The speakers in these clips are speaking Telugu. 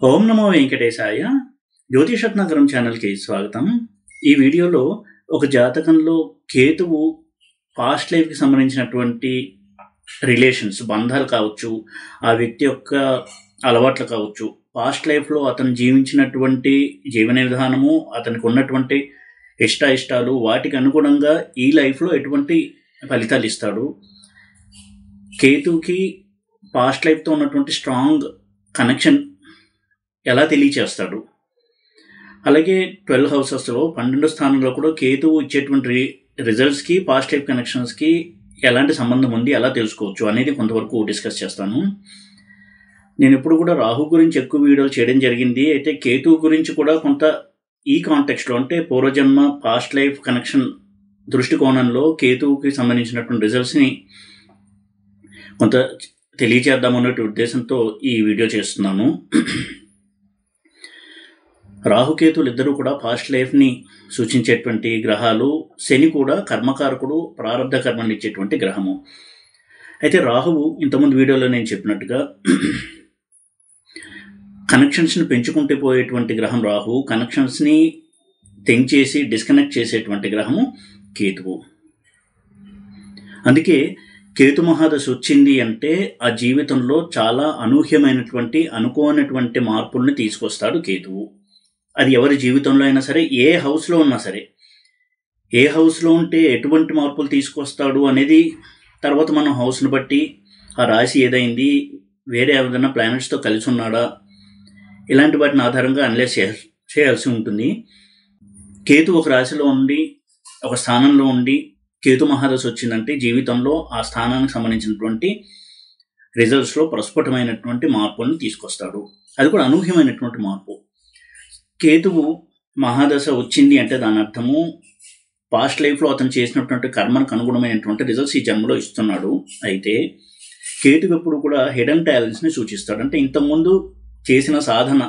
ఓం నమో వెంకటేశాయ. జ్యోతిషరత్నాకరం ఛానల్కి స్వాగతం. ఈ వీడియోలో ఒక జాతకంలో కేతువు పాస్ట్ లైఫ్కి సంబంధించినటువంటి రిలేషన్స్, బంధాలు కావచ్చు, ఆ వ్యక్తి యొక్క అలవాట్లు కావచ్చు, పాస్ట్ లైఫ్లో అతను జీవించినటువంటి జీవన విధానము, అతనికి ఉన్నటువంటి ఇష్టాలు, వాటికి అనుగుణంగా ఈ లైఫ్లో ఎటువంటి ఫలితాలు ఇస్తాడు, కేతువుకి పాస్ట్ లైఫ్తో ఉన్నటువంటి స్ట్రాంగ్ కనెక్షన్ ఎలా తెలియచేస్తాడు. అలాగే 12 హౌసెస్లో 12 స్థానంలో కూడా కేతువు ఇచ్చేటువంటి రిజల్ట్స్కి పాస్ట్ లైఫ్ కనెక్షన్స్కి ఎలాంటి సంబంధం ఉంది, ఎలా తెలుసుకోవచ్చు అనేది కొంతవరకు డిస్కస్ చేస్తాను. నేను ఇప్పుడు కూడా రాహు గురించి ఎక్కువ వీడియోలు చేయడం జరిగింది. అయితే కేతువు గురించి కూడా కొంత ఈ కాంటెక్స్ట్లో, అంటే పూర్వజన్మ పాస్ట్ లైఫ్ కనెక్షన్ దృష్టికోణంలో కేతువుకి సంబంధించినటువంటి రిజల్ట్స్ని కొంత తెలియచేద్దామనే ఉద్దేశంతో ఈ వీడియో చేస్తున్నాను. రాహుకేతులు ఇద్దరు కూడా పాస్ట్ లైఫ్ని సూచించేటువంటి గ్రహాలు. శని కూడా కర్మకారకుడు, ప్రారంధ కర్మని ఇచ్చేటువంటి గ్రహము. అయితే రాహువు ఇంతకుముందు వీడియోలో నేను చెప్పినట్టుగా కనెక్షన్స్ని పెంచుకుంటూ పోయేటువంటి గ్రహం రాహు, కనెక్షన్స్ని తెంచేసి డిస్కనెక్ట్ చేసేటువంటి గ్రహము కేతువు. అందుకే కేతు మహాదశ వచ్చింది అంటే ఆ జీవితంలో చాలా అనూహ్యమైనటువంటి, అనుకోనటువంటి మార్పుల్ని తీసుకొస్తాడు కేతువు. అది ఎవరి జీవితంలో అయినా సరే, ఏ హౌస్లో ఉన్నా సరే, ఏ హౌస్లో ఉంటే ఎటువంటి మార్పులు తీసుకొస్తాడు అనేది తర్వాత మనం హౌస్ని బట్టి, ఆ రాశి ఏదైంది, వేరే ఏదైనా ప్లానెట్స్తో కలిసి ఉన్నాడా, ఇలాంటి వాటిని ఆధారంగా అనలైజ్ చేయాల్సి ఉంటుంది. కేతు ఒక రాశిలో ఉండి, ఒక స్థానంలో ఉండి కేతు మహాదశ వచ్చిందంటే జీవితంలో ఆ స్థానానికి సంబంధించినటువంటి రిజల్ట్స్లో ప్రస్ఫుటమైనటువంటి మార్పులను తీసుకొస్తాడు. అది కూడా అనూహ్యమైనటువంటి మార్పు. కేతువు మహాదశ వచ్చింది అంటే దాని అర్థము పాస్ట్ లైఫ్లో అతను చేసినటువంటి కర్మకు అనుగుణమైనటువంటి రిజల్ట్స్ ఈ జన్మలో ఇస్తున్నాడు. అయితే కేతువు ఎప్పుడు కూడా హిడెన్ టాలెంట్స్ని సూచిస్తాడు. అంటే ఇంతకుముందు చేసిన సాధన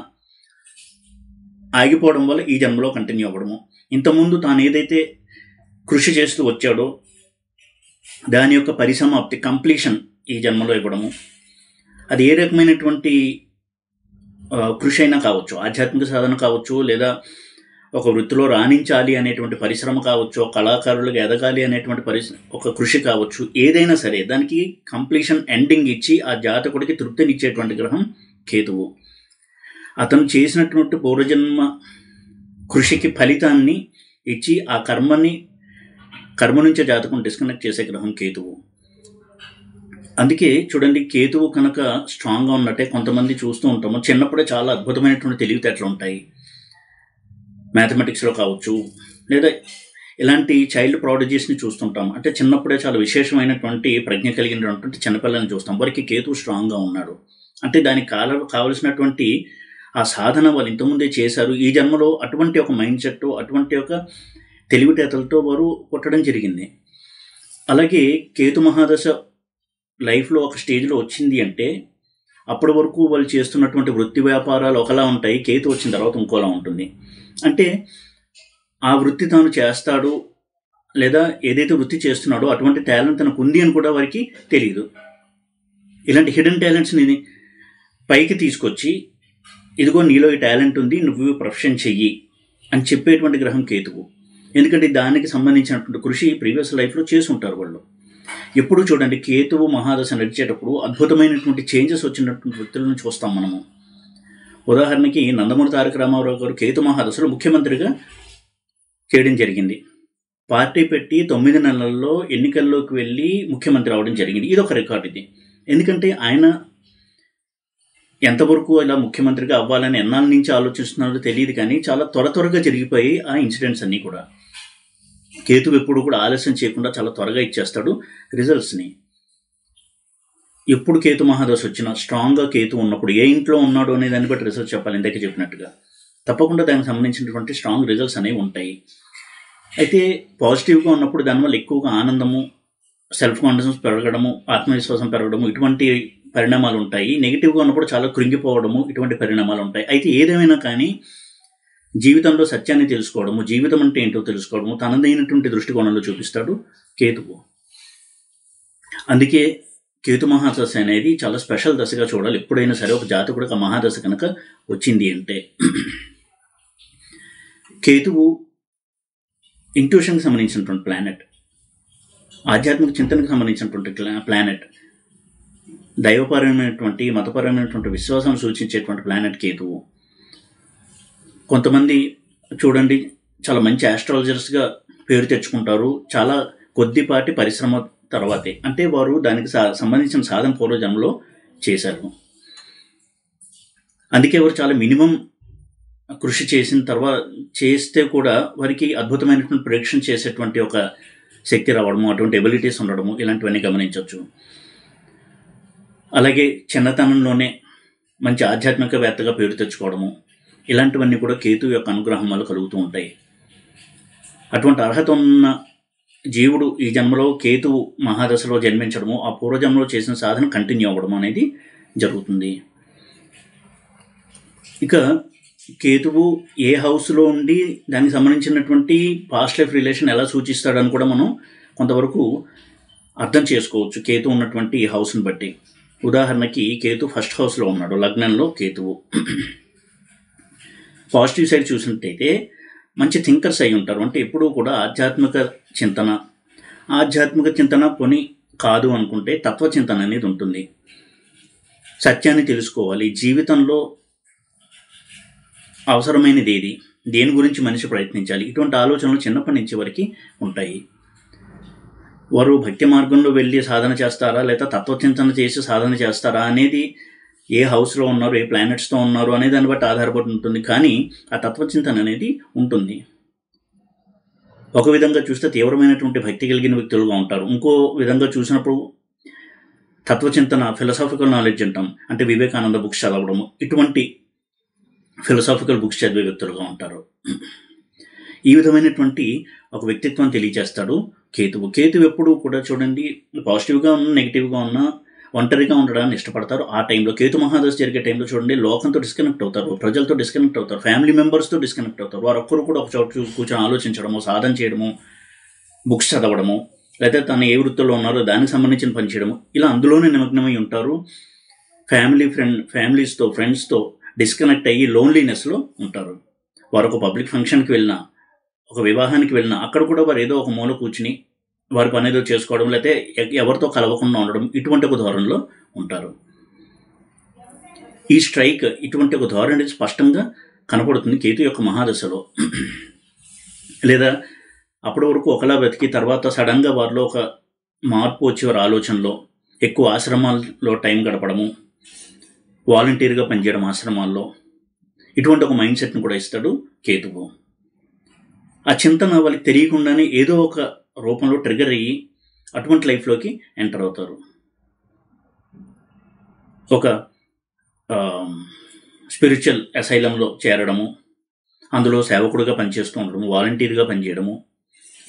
ఆగిపోవడం వల్ల ఈ జన్మలో కంటిన్యూ అవ్వడము, ఇంతకుముందు తాను ఏదైతే కృషి చేస్తూ వచ్చాడో దాని యొక్క పరిసమాప్తి, కంప్లీషన్ ఈ జన్మలో ఇవ్వడము. అది ఏ రకమైనటువంటి కృషి అయినా కావచ్చు, ఆధ్యాత్మిక సాధన కావచ్చు, లేదా ఒక వృత్తిలో రాణించాలి అనేటువంటి పరిశ్రమ కావచ్చు, కళాకారులుగా ఎదగాలి అనేటువంటి ఒక కృషి కావచ్చు, ఏదైనా సరే దానికి కంప్లీషన్, ఎండింగ్ ఇచ్చి ఆ జాతకుడికి తృప్తినిచ్చేటువంటి గ్రహం కేతువు. అతను చేసినటువంటి పూర్వజన్మ కృషికి ఫలితాన్ని ఇచ్చి ఆ కర్మ నుంచే జాతకం డిస్కనెక్ట్ చేసే గ్రహం కేతువు. అందుకే చూడండి, కేతువు కనుక స్ట్రాంగ్గా ఉన్నట్టే కొంతమంది చూస్తూ ఉంటాము, చిన్నప్పుడే చాలా అద్భుతమైనటువంటి తెలివితేటలు ఉంటాయి, మ్యాథమెటిక్స్లో కావచ్చు, లేదా ఇలాంటి చైల్డ్ ప్రాడజీస్ని చూస్తుంటాం. అంటే చిన్నప్పుడే చాలా విశేషమైనటువంటి ప్రజ్ఞ కలిగినటువంటి చిన్నపిల్లల్ని చూస్తాం. వారికి కేతువు స్ట్రాంగ్గా ఉన్నాడు అంటే దానికి కావలసినటువంటి ఆ సాధన వాళ్ళు ఇంతకుముందే చేశారు. ఈ జన్మలో అటువంటి ఒక మైండ్ సెట్, అటువంటి ఒక తెలివితేటలతో వారు పుట్టడం జరిగింది. అలాగే కేతు మహాదశ లైఫ్లో ఒక స్టేజ్లో వచ్చింది అంటే అప్పటి వరకు వాళ్ళు చేస్తున్నటువంటి వృత్తి వ్యాపారాలు ఒకలా ఉంటాయి, కేతు వచ్చిన తర్వాత ఇంకోలా ఉంటుంది. అంటే ఆ వృత్తి తాను చేస్తాడు, లేదా ఏదైతే వృత్తి చేస్తున్నాడో అటువంటి టాలెంట్ తనకు ఉంది అని కూడా వారికి తెలియదు. ఇలాంటి హిడెన్ టాలెంట్స్ని పైకి తీసుకొచ్చి, ఇదిగో నీలో ఈ టాలెంట్ ఉంది, నువ్వు ప్రొఫెషన్ చెయ్యి అని చెప్పేటువంటి గ్రహం కేతువు. ఎందుకంటే దానికి సంబంధించినటువంటి కృషి ప్రీవియస్ లైఫ్లో చేసి ఉంటారు వాళ్ళు. ఎప్పుడు చూడండి, కేతువు మహాదశ నడిచేటప్పుడు అద్భుతమైనటువంటి చేంజెస్ వచ్చినటువంటి వ్యక్తులను చూస్తాం మనము. ఉదాహరణకి నందమూరి తారక రామారావు గారు కేతు మహాదశలో ముఖ్యమంత్రిగా చేయడం జరిగింది. పార్టీ పెట్టి 9 నెలల్లో ఎన్నికల్లోకి వెళ్ళి ముఖ్యమంత్రి అవడం జరిగింది. ఇది ఒక రికార్డ్. ఇది ఎందుకంటే ఆయన ఎంతవరకు ఇలా ముఖ్యమంత్రిగా అవ్వాలని ఎన్నాళ్ళ నుంచి ఆలోచిస్తున్నారో తెలియదు, కానీ చాలా త్వరగా జరిగిపోయి ఆ ఇన్సిడెంట్స్ అన్నీ కూడా. కేతువు ఎప్పుడు కూడా ఆలస్యం చేయకుండా చాలా త్వరగా ఇచ్చేస్తాడు రిజల్ట్స్ని. ఎప్పుడు కేతు మహాదశ వచ్చినా స్ట్రాంగ్గా కేతు ఉన్నప్పుడు, ఏ ఇంట్లో ఉన్నాడు అనే దాన్ని బట్టి రిజల్ట్స్ చెప్పాలి. ఇందాక చెప్పినట్టుగా తప్పకుండా దానికి సంబంధించినటువంటి స్ట్రాంగ్ రిజల్ట్స్ అనేవి ఉంటాయి. అయితే పాజిటివ్గా ఉన్నప్పుడు దానివల్ల ఎక్కువగా ఆనందము, సెల్ఫ్ కాన్ఫిడెన్స్ పెరగడము, ఆత్మవిశ్వాసం పెరగడము, ఇటువంటి పరిణామాలు ఉంటాయి. నెగిటివ్గా ఉన్నప్పుడు చాలా కృంగిపోవడము, ఇటువంటి పరిణామాలు ఉంటాయి. అయితే ఏదేమైనా కానీ జీవితంలో సత్యాన్ని తెలుసుకోవడము, జీవితం అంటే ఏంటో తెలుసుకోవడము తనదైనటువంటి దృష్టికోణంలో చూపిస్తాడు కేతువు. అందుకే కేతు మహాదశ అనేది చాలా స్పెషల్ దశగా చూడాలి. ఎప్పుడైనా సరే ఒక జాతకుడికి ఆ మహాదశ కనుక వచ్చింది అంటే. కేతువు ఇంట్యూషన్కి సంబంధించినటువంటి ప్లానెట్, ఆధ్యాత్మిక చింతనకు సంబంధించినటువంటి ప్లానెట్, దైవపరమైనటువంటి మతపరమైనటువంటి విశ్వాసం సూచించేటువంటి ప్లానెట్ కేతువు. కొంతమంది చూడండి చాలా మంచి ఆస్ట్రాలజర్స్గా పేరు తెచ్చుకుంటారు చాలా కొద్దిపాటి పరిశ్రమ తర్వాతే. అంటే వారు దానికి సంబంధించిన సాధన పూర్వజన్మలో చేశారు. అందుకే వారు చాలా మినిమం కృషి చేసిన తర్వాత చేస్తే కూడా వారికి అద్భుతమైనటువంటి ప్రిడిక్షన్ చేసేటువంటి ఒక శక్తి రావడము, అటువంటి ఎబిలిటీస్ ఉండడము, ఇలాంటివన్నీ గమనించవచ్చు. అలాగే చిన్నతనంలోనే మంచి ఆధ్యాత్మికవేత్తగా పేరు తెచ్చుకోవడము, ఇలాంటివన్నీ కూడా కేతు యొక్క అనుగ్రహం వల్ల కలుగుతూ ఉంటాయి. అటువంటి అర్హత ఉన్న జీవుడు ఈ జన్మలో కేతువు మహాదశలో జన్మించడము, ఆ పూర్వజన్మలో చేసిన సాధన కంటిన్యూ అవ్వడం అనేది జరుగుతుంది. ఇక కేతువు ఏ హౌస్లో ఉండి దానికి సంబంధించినటువంటి పాస్ట్ లైఫ్ రిలేషన్ ఎలా సూచిస్తాడని కూడా మనం కొంతవరకు అర్థం చేసుకోవచ్చు కేతు ఉన్నటువంటి హౌస్ని బట్టి. ఉదాహరణకి కేతు ఫస్ట్ హౌస్లో ఉన్నాడు, లగ్నంలో కేతువు. పాజిటివ్ సైడ్ చూసినట్టయితే మంచి థింకర్స్ అయి ఉంటారు. అంటే ఎప్పుడూ కూడా ఆధ్యాత్మిక చింతన పోనీ కాదు అనుకుంటే తత్వచింతన అనేది ఉంటుంది. సత్యాన్ని తెలుసుకోవాలి, జీవితంలో అవసరమైనది ఏది, దేని గురించి మనిషి ప్రయత్నించాలి, ఇటువంటి ఆలోచనలు చిన్నప్పటి నుంచి వరకు ఉంటాయి. వారు భక్తి మార్గంలో వెళ్ళి సాధన చేస్తారా లేదా తత్వచింతన చేసి సాధన చేస్తారా అనేది ఏ హౌస్లో ఉన్నారు, ఏ ప్లానెట్స్తో ఉన్నారు అనే దాన్ని బట్టి ఆధారపడి ఉంటుంది. కానీ ఆ తత్వచింతన అనేది ఉంటుంది. ఒక విధంగా చూస్తే తీవ్రమైనటువంటి భక్తి కలిగిన వ్యక్తులుగా ఉంటారు. ఇంకో విధంగా చూసినప్పుడు తత్వచింతన, ఫిలసాఫికల్ నాలెడ్జ్ అంటాం, అంటే వివేకానంద బుక్స్ చదవడము, ఇటువంటి ఫిలసాఫికల్ బుక్స్ చదివే వ్యక్తులుగా ఉంటారు. ఈ విధమైనటువంటి ఒక వ్యక్తిత్వం తెలియజేస్తాడు కేతువు. కేతువు ఎప్పుడు కూడా చూడండి పాజిటివ్గా ఉన్నా నెగిటివ్గా ఉన్నా ఒంటరిగా ఉండడాన్ని ఇష్టపడతారు. ఆ టైంలో కేతు మహాదశ జరిగే టైంలో చూడండి లోకంతో డిస్కనెక్ట్ అవుతారు, ప్రజలతో డిస్కనెక్ట్ అవుతారు, ఫ్యామిలీ మెంబర్స్తో డిస్కనెక్ట్ అవుతారు. వారు ఒక్కరు కూడా ఒక చోట కూర్చొని ఆలోచించడము, సాధన చేయడము, బుక్స్ చదవడము, లేదా తను ఏ వృత్తిలో ఉన్నారో దానికి సంబంధించిన పని చేయడము, ఇలా అందులోనే నిమగ్నమై ఉంటారు. ఫ్యామిలీస్తో ఫ్రెండ్స్తో డిస్కనెక్ట్ అయ్యి లోన్లీనెస్లో ఉంటారు. వారు ఒక పబ్లిక్ ఫంక్షన్కి వెళ్ళినా, ఒక వివాహానికి వెళ్ళినా అక్కడ కూడా వారు ఏదో ఒక మూల కూర్చుని వారి పని ఏదో చేసుకోవడం, లేకపోతే ఎవరితో కలవకుండా ఉండడం, ఇటువంటి ఒక ధోరణిలో ఉంటారు. ఈ స్ట్రైక్, ఇటువంటి ఒక ధోరణి స్పష్టంగా కనపడుతుంది కేతు యొక్క మహాదశలో. లేదా అప్పటి వరకు ఒకలా బ్రతికి తర్వాత సడన్గా వారిలో ఒక మార్పు వచ్చి వారి ఆలోచనలో ఎక్కువ ఆశ్రమాల్లో టైం గడపడము, వాలంటీర్గా పనిచేయడం ఆశ్రమాల్లో, ఇటువంటి ఒక మైండ్ సెట్ని కూడా ఇస్తాడు కేతువు. ఆ చింతన వాళ్ళకి తెలియకుండానే ఏదో ఒక రూపంలో ట్రిగర్ అయ్యి అటువంటి లైఫ్లోకి ఎంటర్ అవుతారు. ఒక స్పిరిచువల్ అసైలంలో చేరడము, అందులో సేవకుడిగా పనిచేస్తూ ఉండడము, వాలంటీర్గా పనిచేయడము,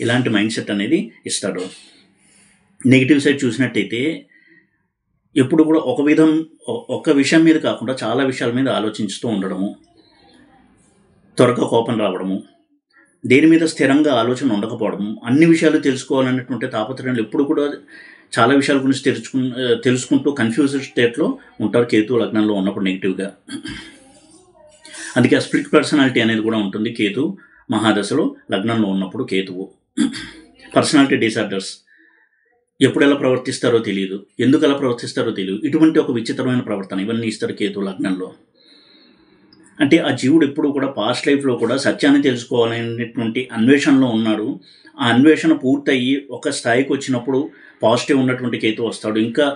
ఇలాంటి మైండ్ సెట్ అనేది ఇస్తాడు. నెగిటివ్ సైడ్ చూసినట్టయితే ఎప్పుడు కూడా ఒక విషయం మీద కాకుండా చాలా విషయాల మీద ఆలోచిస్తూ ఉండడము, త్వరగా కోపం రావడము, దేని మీద స్థిరంగా ఆలోచన ఉండకపోవడము, అన్ని విషయాలు తెలుసుకోవాలనేటువంటి తాపత్రయాలు ఎప్పుడు కూడా చాలా విషయాల గురించి తెలుసుకుంటూ కన్ఫ్యూజ్డ్ స్టేట్లో ఉంటారు కేతు లగ్నంలో ఉన్నప్పుడు నెగిటివ్గా. అందుకే ఆ స్ప్లిట్ పర్సనాలిటీ అనేది కూడా ఉంటుంది కేతు మహాదశలో లగ్నంలో ఉన్నప్పుడు. కేతువు పర్సనాలిటీ డిసార్డర్స్, ఎప్పుడు ఎలా ప్రవర్తిస్తారో తెలియదు, ఎందుకు ఎలా ప్రవర్తిస్తారో తెలియదు, ఇటువంటి ఒక విచిత్రమైన ప్రవర్తన ఇవన్నీ ఇస్తారు కేతు లగ్నంలో. అంటే ఆ జీవుడు ఎప్పుడు కూడా పాస్ట్ లైఫ్లో కూడా సత్యాన్ని తెలుసుకోవాలనేటువంటి అన్వేషణలో ఉన్నాడు. ఆ అన్వేషణ పూర్తయ్యి ఒక స్థాయికి వచ్చినప్పుడు పాజిటివ్ ఉన్నటువంటి కేతు వస్తాడు. ఇంకా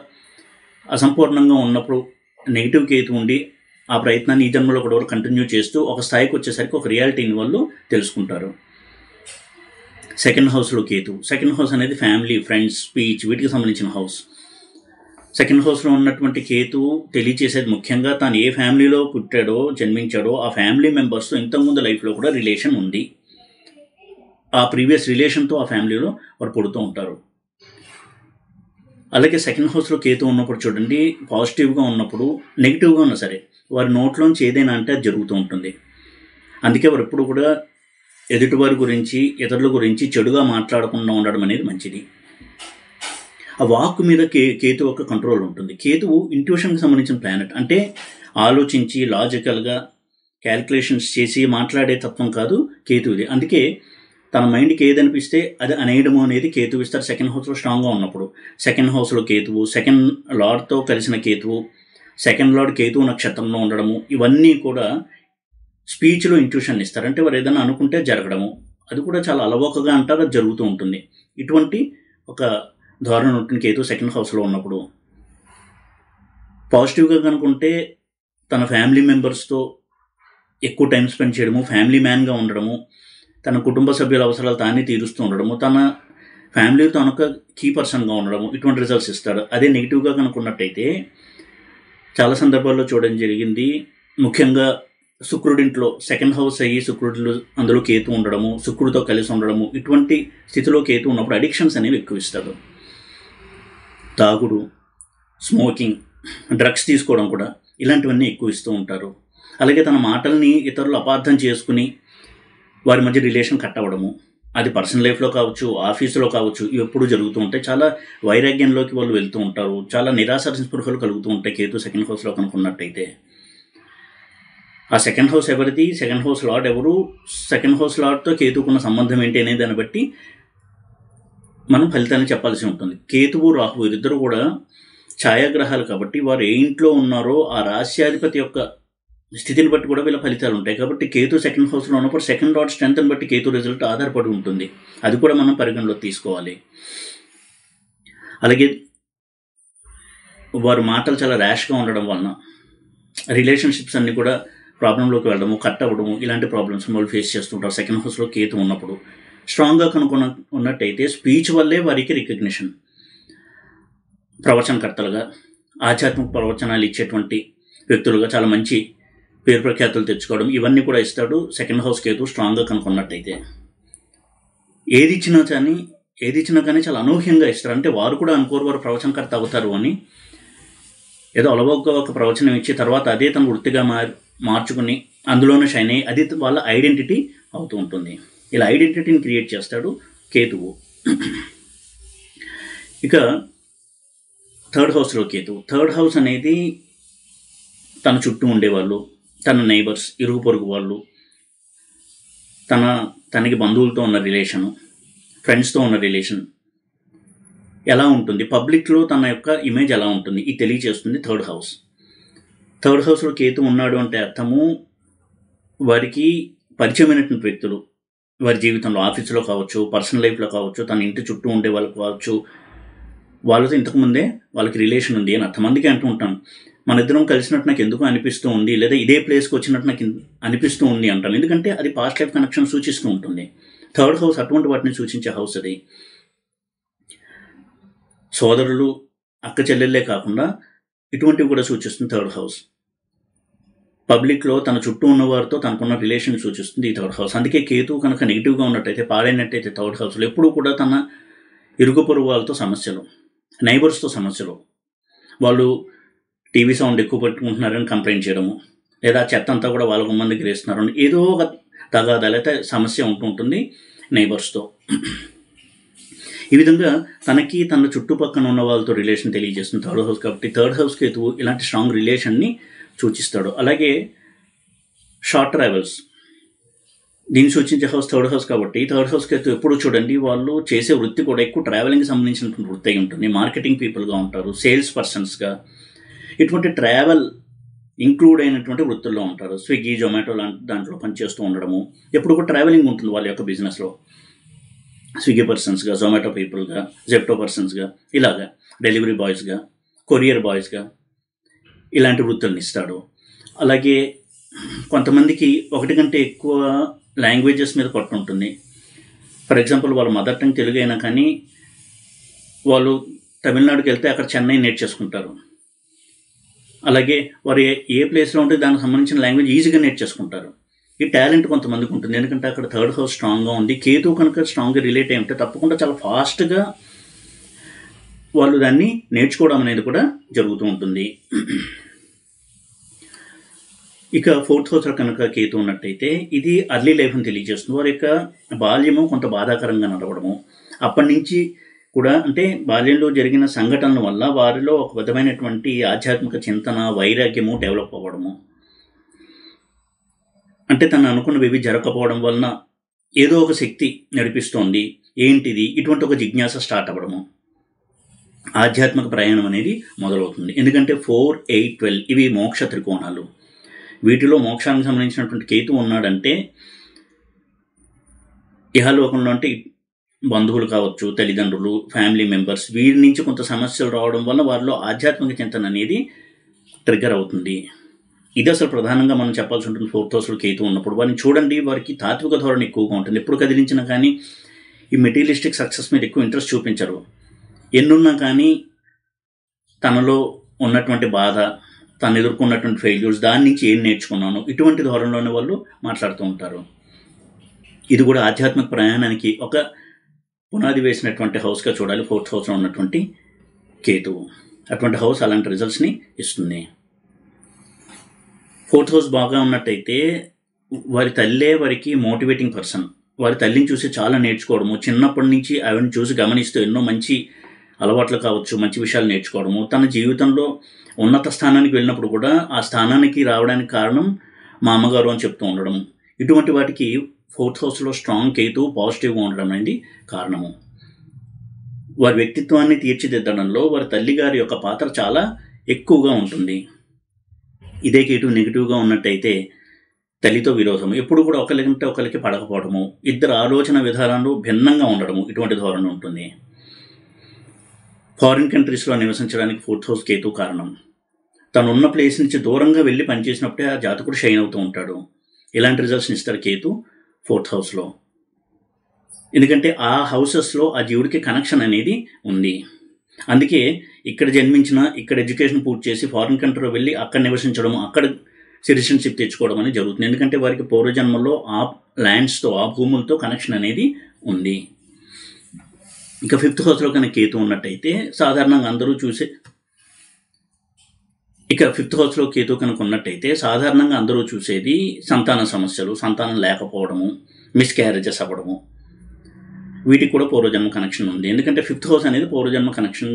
అసంపూర్ణంగా ఉన్నప్పుడు నెగిటివ్ కేతు ఉండి ఆ ప్రయత్నాన్ని ఈ జన్మలో కూడా కంటిన్యూ చేస్తూ ఒక స్థాయికి వచ్చేసరికి ఒక రియాలిటీని వాళ్ళు తెలుసుకుంటారు. సెకండ్ హౌస్లో కేతు. సెకండ్ హౌస్ అనేది ఫ్యామిలీ, ఫ్రెండ్స్, స్పీచ్, వీటికి సంబంధించిన హౌస్. సెకండ్ హౌస్లో ఉన్నటువంటి కేతువు తెలియచేసేది ముఖ్యంగా తాను ఏ ఫ్యామిలీలో పుట్టాడో జన్మించాడో ఆ ఫ్యామిలీ మెంబర్స్తో ఇంతకుముందు లైఫ్లో కూడా రిలేషన్ ఉంది. ఆ ప్రీవియస్ రిలేషన్తో ఆ ఫ్యామిలీలో వారు పుడుతూ ఉంటారు. అలాగే సెకండ్ హౌస్లో కేతు ఉన్నప్పుడు చూడండి పాజిటివ్గా ఉన్నప్పుడు నెగిటివ్గా ఉన్నా సరే వారి నోట్లోంచి ఏదైనా అంటే అది జరుగుతూ ఉంటుంది. అందుకే వారు ఎప్పుడు కూడా ఎదుటివారి గురించి ఇతరుల గురించి చెడుగా మాట్లాడకుండా ఉండడం అనేది మంచిది. ఆ వాక్ మీద కేతు ఒక కంట్రోల్ ఉంటుంది. కేతువు ఇంట్యూషన్కి సంబంధించిన ప్లానెట్. అంటే ఆలోచించి లాజికల్గా క్యాల్కులేషన్స్ చేసి మాట్లాడే తత్వం కాదు కేతువుది. అందుకే తన మైండ్కి ఏది అనిపిస్తే అది అనేయడము అనేది కేతువు ఇస్తారు సెకండ్ హౌస్లో స్ట్రాంగ్గా ఉన్నప్పుడు. సెకండ్ హౌస్లో కేతువు, సెకండ్ లార్డ్తో కలిసిన కేతువు, సెకండ్ లార్డ్ కేతువు నక్షత్రంలో ఉండడము, ఇవన్నీ కూడా స్పీచ్లో ఇంట్యూషన్ ఇస్తారు. అంటే వారు ఏదైనా అనుకుంటే జరగడము, అది కూడా చాలా అలవోకగా అంటారు, అది జరుగుతూ ఉంటుంది. ఇటువంటి ఒక ధోరణి ఉంటుంది కేతు సెకండ్ హౌస్లో ఉన్నప్పుడు. పాజిటివ్గా కనుకుంటే తన ఫ్యామిలీ మెంబర్స్తో ఎక్కువ టైం స్పెండ్ చేయడము, ఫ్యామిలీ మ్యాన్గా ఉండడము, తన కుటుంబ సభ్యుల అవసరాలు తానే తీరుస్తూ ఉండడము, తన ఫ్యామిలీతో ఒక కీ పర్సన్గా ఉండడము, ఇటువంటి రిజల్ట్స్ ఇస్తాడు. అదే నెగిటివ్గా కనుక్కున్నట్టయితే చాలా సందర్భాల్లో చూడడం జరిగింది. ముఖ్యంగా శుక్రుడింట్లో సెకండ్ హౌస్ అయ్యి శుక్రుడిలో అందులో కేతు ఉండడము, శుక్రుడితో కలిసి ఉండడము, ఇటువంటి స్థితిలో కేతు ఉన్నప్పుడు అడిక్షన్స్ అనేవి ఎక్కువ ఇస్తాడు. తాగుడు, స్మోకింగ్, డ్రగ్స్ తీసుకోవడం కూడా, ఇలాంటివన్నీ ఎక్కువ ఇస్తూ ఉంటారు. అలాగే తన మాటల్ని ఇతరులు అపార్థం చేసుకుని వారి మధ్య రిలేషన్ కట్ అవ్వడము, అది పర్సనల్ లైఫ్లో కావచ్చు, ఆఫీసులో కావచ్చు, ఇవి ఎప్పుడు జరుగుతూ ఉంటాయి. చాలా వైరాగ్యంలోకి వాళ్ళు వెళ్తూ ఉంటారు, చాలా నిరాశ స్పృహలు కలుగుతూ ఉంటాయి కేతు సెకండ్ హౌస్లో కనుక్కున్నట్టయితే. ఆ సెకండ్ హౌస్ ఎవరిది, సెకండ్ హౌస్ లార్డ్ ఎవరు, సెకండ్ హౌస్ లార్డ్తో కేతుకున్న సంబంధం ఏంటి అనే దాన్ని బట్టి మనం ఫలితాన్ని చెప్పాల్సి ఉంటుంది. కేతువు రాహువు ఇద్దరు కూడా ఛాయాగ్రహాలు కాబట్టి వారు ఏ ఇంట్లో ఉన్నారో ఆ రాశ్యాధిపతి యొక్క స్థితిని బట్టి కూడా వీళ్ళ ఫలితాలు ఉంటాయి. కాబట్టి కేతు సెకండ్ హౌస్లో ఉన్నప్పుడు సెకండ్ లార్డ్ స్ట్రెంత్ని బట్టి కేతు రిజల్ట్ ఆధారపడి ఉంటుంది. అది కూడా మనం పరిగణలోకి తీసుకోవాలి. అలాగే వారి మాటలు చాలా ర్యాష్గా ఉండడం వలన రిలేషన్షిప్స్ అన్నీ కూడా ప్రాబ్లంలోకి వెళ్ళడము, కట్ అవ్వడము, ఇలాంటి ప్రాబ్లమ్స్ వాళ్ళు ఫేస్ చేస్తుంటారు సెకండ్ హౌస్లో కేతు ఉన్నప్పుడు. స్ట్రాంగ్గా ఉన్నట్టయితే స్పీచ్ వల్లే వారికి రికగ్నిషన్, ప్రవచనకర్తలుగా ఆధ్యాత్మిక ప్రవచనాలు ఇచ్చేటువంటి వ్యక్తులుగా చాలా మంచి పేరు ప్రఖ్యాతులు తెచ్చుకోవడం, ఇవన్నీ కూడా ఇస్తాడు సెకండ్ హౌస్ కేతు స్ట్రాంగ్గా కనుక్కున్నట్టయితే. ఏది ఇచ్చినా కానీ చాలా అనూహ్యంగా ఇస్తారు. అంటే వారు కూడా అనుకోరు వారు ప్రవచనకర్త అవుతారు అని. ఏదో అలవోగ్గా ఒక ప్రవచనం ఇచ్చి తర్వాత అదే తన వృత్తిగా మార్చుకుని అందులోనే షైన్ అయ్యి అది వాళ్ళ ఐడెంటిటీ అవుతూ ఉంటుంది. ఇలా ఐడెంటిటీని క్రియేట్ చేస్తాడు కేతువు. ఇక థర్డ్ హౌస్లో కేతువు. థర్డ్ హౌస్ అనేది తన చుట్టూ ఉండేవాళ్ళు, తన నైబర్స్, ఇరుగు పొరుగు వాళ్ళు, తనకి బంధువులతో ఉన్న రిలేషను, ఫ్రెండ్స్తో ఉన్న రిలేషన్ ఎలా ఉంటుంది, పబ్లిక్లో తన యొక్క ఇమేజ్ ఎలా ఉంటుంది, ఇది తెలియజేస్తుంది థర్డ్ హౌస్. థర్డ్ హౌస్లో కేతు ఉన్నాడు అంటే అర్థము వారికి పరిచయమైనటువంటి వ్యక్తులు వారి జీవితంలో, ఆఫీసులో కావచ్చు, పర్సనల్ లైఫ్లో కావచ్చు, తన ఇంటి చుట్టూ ఉండే వాళ్ళకు కావచ్చు, వాళ్ళతో ఇంతకుముందే వాళ్ళకి రిలేషన్ ఉంది అని అర్థం. అందుకే అంటూ ఉంటాం, మన ఇద్దరం కలిసినట్టు నాకు ఎందుకు అనిపిస్తూ ఉంది, లేదా ఇదే ప్లేస్కి వచ్చినట్టు నాకు అనిపిస్తూ ఉంది అంటాం. ఎందుకంటే అది పాస్ట్ లైఫ్ కనెక్షన్ సూచిస్తూ ఉంటుంది. థర్డ్ హౌస్ అటువంటి వాటిని సూచించే హౌస్ అది. సోదరులు, అక్క చెల్లెళ్ళే కాకుండా ఇటువంటివి కూడా సూచిస్తుంది థర్డ్ హౌస్. పబ్లిక్లో తన చుట్టూ ఉన్నవారితో తనకున్న రిలేషన్ సూచిస్తుంది ఈ థర్డ్ హౌస్. అందుకే కేతు కనుక నెగిటివ్గా ఉన్నట్టయితే, పాడైనట్టయితే థర్డ్ హౌస్లో ఎప్పుడూ కూడా తన ఇరుగు పొరుగు వాళ్ళతో సమస్యలు, నైబర్స్తో సమస్యలు, వాళ్ళు టీవీ సౌండ్ ఎక్కువ పెట్టుకుంటున్నారని కంప్లైంట్ చేయడము, లేదా చెత్త అంతా కూడా వాళ్ళ గుమ్మందికి వేస్తున్నారని ఏదో ఒక తగాదా లేదా సమస్య ఉంటుంది నైబర్స్తో. ఈ విధంగా తనకి తన చుట్టుపక్కల ఉన్న వాళ్ళతో రిలేషన్ తెలియజేస్తుంది థర్డ్ హౌస్. కాబట్టి థర్డ్ హౌస్ కేతువు ఇలాంటి స్ట్రాంగ్ రిలేషన్ని సూచిస్తాడు. అలాగే షార్ట్ ట్రావెల్స్, దీన్ని సూచించే హౌస్ థర్డ్ హౌస్. కాబట్టి థర్డ్ హౌస్ కేతు ఎప్పుడు చూడండి వాళ్ళు చేసే వృత్తి కూడా ఎక్కువ ట్రావెలింగ్కి సంబంధించినటువంటి వృత్తి అయి ఉంటుంది. మార్కెటింగ్ పీపుల్గా ఉంటారు, సేల్స్ పర్సన్స్గా, ఇటువంటి ట్రావెల్ ఇంక్లూడ్ అయినటువంటి వృత్తుల్లో ఉంటారు. స్విగ్గీ, జొమాటో లాంటి దాంట్లో పనిచేస్తూ ఉండడము, ఎప్పుడు కూడా ట్రావెలింగ్ ఉంటుంది వాళ్ళ యొక్క బిజినెస్లో. స్విగ్గీ పర్సన్స్గా, జొమాటో పీపుల్గా, జెప్టో పర్సన్స్గా, ఇలాగా డెలివరీ బాయ్స్గా, కొరియర్ బాయ్స్గా ఇలాంటి వృత్తులను ఇస్తాడు. అలాగే కొంతమందికి ఒకటి కంటే ఎక్కువ లాంగ్వేజెస్ మీద పట్టు ఉంటుంది. ఫర్ ఎగ్జాంపుల్ వాళ్ళ మదర్ టంగ్ తెలుగు అయినా కానీ వాళ్ళు తమిళనాడుకి వెళ్తే అక్కడ చెన్నై నేర్చేసుకుంటారు. అలాగే వారు ఏ ప్లేస్లో ఉంటే దానికి సంబంధించిన లాంగ్వేజ్ ఈజీగా నేర్చేసుకుంటారు. ఈ టాలెంట్ కొంతమందికి ఉంటుంది, ఎందుకంటే అక్కడ థర్డ్ హౌస్ స్ట్రాంగ్గా ఉంది. కేతు కనుక స్ట్రాంగ్గా రిలేట్ అయి ఉంటే తప్పకుండా చాలా ఫాస్ట్గా వాళ్ళు దాన్ని నేర్చుకోవడం అనేది కూడా జరుగుతూ ఉంటుంది. ఇక ఫోర్త్ హౌస్లో కనుక కేతు ఉన్నట్టయితే ఇది అర్లీ లైఫ్ని తెలియజేస్తుంది. వారి యొక్క బాల్యము కొంత బాధాకరంగా నడవడము, అప్పటి నుంచి కూడా అంటే బాల్యంలో జరిగిన సంఘటనల వల్ల వారిలో ఒక విధమైనటువంటి ఆధ్యాత్మిక చింతన, వైరాగ్యము డెవలప్ అవ్వడము. అంటే తను అనుకున్నవి జరగకపోవడం వలన ఏదో ఒక శక్తి నడిపిస్తోంది, ఏంటిది, ఇటువంటి ఒక జిజ్ఞాస స్టార్ట్ అవ్వడము. ఆధ్యాత్మిక ప్రయాణం అనేది మొదలవుతుంది. ఎందుకంటే 4, 8, 12 ఇవి మోక్ష త్రికోణాలు. వీటిలో మోక్షానికి సంబంధించినటువంటి కేతు ఉన్నాడంటే ఇహలోకంలో అంటే బంధువులు కావచ్చు, తల్లిదండ్రులు, ఫ్యామిలీ మెంబర్స్, వీరి నుంచి కొంత సమస్యలు రావడం వల్ల వారిలో ఆధ్యాత్మిక చింతన అనేది ట్రిగ్గర్ అవుతుంది. ఇది అసలు ప్రధానంగా మనం చెప్పాల్సి ఉంటుంది. 4th హౌస్లో కేతు ఉన్నప్పుడు వారిని చూడండి, వారికి తాత్విక ధోరణి ఎక్కువగా ఉంటుంది. ఎప్పుడు కదిలించినా కానీ ఈ మెటీరియలిస్టిక్ సక్సెస్ మీద ఎక్కువ ఇంట్రెస్ట్ చూపించరు. ఎన్నున్నా కానీ తనలో ఉన్నటువంటి బాధ, తను ఎదుర్కొన్నటువంటి ఫెయిల్యూర్స్, దాని నుంచి ఏం నేర్చుకున్నాను, ఇటువంటి ధోరణిలోనే వాళ్ళు మాట్లాడుతూ ఉంటారు. ఇది కూడా ఆధ్యాత్మిక ప్రయాణానికి ఒక పునాది వేసినటువంటి హౌస్గా చూడాలి 4th హౌస్లో ఉన్నటువంటి కేతువు. అటువంటి హౌస్ అలాంటి రిజల్ట్స్ని ఇస్తుంది. 4th హౌస్ బాగా ఉన్నట్టయితే వారి తల్లే వారికి మోటివేటింగ్ పర్సన్. వారి తల్లిని చూసి చాలా నేర్చుకోవడము, చిన్నప్పటి నుంచి ఆవిడని చూసి గమనిస్తూ ఎన్నో మంచి అలవాట్లు కావచ్చు, మంచి విషయాలు నేర్చుకోవడము, తన జీవితంలో ఉన్నత స్థానానికి వెళ్ళినప్పుడు కూడా ఆ స్థానానికి రావడానికి కారణం మా అమ్మగారు అని చెప్తూ ఉండడం, ఇటువంటి వాటికి 4th హౌస్లో స్ట్రాంగ్ కేతు పాజిటివ్గా ఉండడం అనేది కారణము. వారి వ్యక్తిత్వాన్ని తీర్చిదిద్దడంలో వారి తల్లిగారి యొక్క పాత్ర చాలా ఎక్కువగా ఉంటుంది. ఇదే కేతు నెగిటివ్గా ఉన్నట్టయితే తల్లితో విరోధము, ఎప్పుడు కూడా ఒకరికంటే ఒకరికి పడకపోవడము, ఇద్దరు ఆలోచన విధానాలు భిన్నంగా ఉండడము, ఇటువంటి ధోరణి ఉంటుంది. ఫారిన్ కంట్రీస్లో నివసించడానికి 4th హౌస్ కేతు కారణం. తను ఉన్న ప్లేస్ నుంచి దూరంగా వెళ్ళి పనిచేసినప్పుడే ఆ జాతకుడు షైన్ అవుతూ ఉంటాడు. ఇలాంటి రిజల్ట్స్ని ఇస్తారు కేతు 4th హౌస్లో. ఎందుకంటే ఆ హౌసెస్లో ఆ జీవుడికి కనెక్షన్ అనేది ఉంది. అందుకే ఇక్కడ జన్మించిన, ఇక్కడ ఎడ్యుకేషన్ పూర్తి చేసి ఫారిన్ కంట్రీలో వెళ్ళి అక్కడ నివసించడం, అక్కడ సిటిజన్షిప్ తెచ్చుకోవడం అనేది జరుగుతుంది. ఎందుకంటే వారికి పూర్వజన్మలో ఆ ల్యాండ్స్తో, ఆ భూములతో కనెక్షన్ అనేది ఉంది. ఇక 5th హౌస్లో కనుక కేతు ఉన్నట్టయితే సాధారణంగా అందరూ చూసే ఇక 5th హౌస్లో కేతు కనుక ఉన్నట్టయితే సాధారణంగా అందరూ చూసేది సంతాన సమస్యలు, సంతానం లేకపోవడము, మిస్క్యారేజెస్ అవ్వడము, వీటికి కూడా పూర్వజన్మ కనెక్షన్ ఉంది. ఎందుకంటే 5th హౌస్ అనేది పూర్వజన్మ కనెక్షన్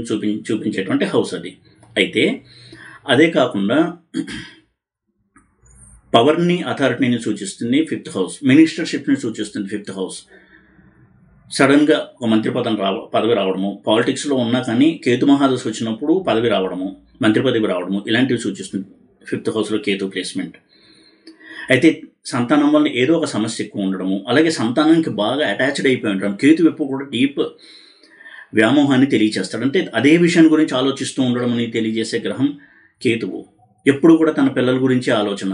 చూపించేటువంటి హౌస్ అది. అయితే అదే కాకుండా పవర్ని, అథారిటీని సూచిస్తుంది 5th హౌస్. మినిస్టర్షిప్ని సూచిస్తుంది 5th హౌస్. సడన్గా ఒక మంత్రి పదవి రావడము, పాలిటిక్స్లో ఉన్నా కానీ కేతు మహాదశ వచ్చినప్పుడు పదవి రావడము, మంత్రి పదవి రావడము, ఇలాంటివి సూచిస్తుంది 5th హౌస్లో కేతు ప్లేస్మెంట్. అయితే సంతానం వల్ల ఏదో ఒక సమస్య ఎక్కువ ఉండడము, అలాగే సంతానానికి బాగా అటాచ్డ్ అయిపోయి ఉండడం. కేతు ఎప్పుడు కూడా డీప్ వ్యామోహాన్ని తెలియజేస్తాడు. అంటే అదే విషయాన్ని గురించి ఆలోచిస్తూ ఉండడం అని తెలియజేసే గ్రహం కేతువు. ఎప్పుడు కూడా తన పిల్లల గురించి ఆలోచన,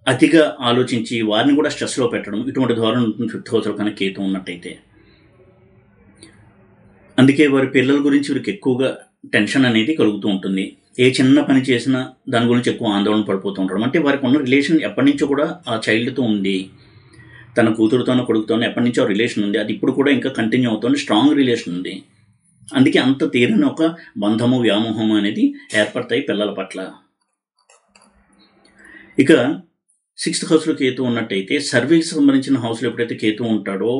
అతిగా ఆలోచించి వారిని కూడా స్ట్రెస్లో పెట్టడం, ఇటువంటి ధోరణి ఉంటుంది 5th హౌస్లో కనుక కేతు ఉన్నట్టయితే. అందుకే వారి పిల్లల గురించి వీరికి ఎక్కువగా టెన్షన్ అనేది కలుగుతూ ఉంటుంది. ఏ చిన్న పని చేసినా దాని గురించి ఎక్కువ ఆందోళన పడిపోతూ ఉంటారు. అంటే వారికి ఉన్న రిలేషన్ ఎప్పటి నుంచో కూడా ఆ చైల్డ్తో ఉంది, తన కూతురుతోనో కొడుకుతోనో ఎప్పటి నుంచో రిలేషన్ ఉంది, అది ఇప్పుడు కూడా ఇంకా కంటిన్యూ అవుతుంది, స్ట్రాంగ్ రిలేషన్ ఉంది. అందుకే అంత తీరని ఒక బంధము, వ్యామోహము అనేది ఏర్పడతాయి పిల్లల పట్ల. ఇక 6th హౌస్లో కేతు ఉన్నట్టయితే సర్వీస్ సంబంధించిన హౌస్లో ఎప్పుడైతే కేతు ఉంటాడో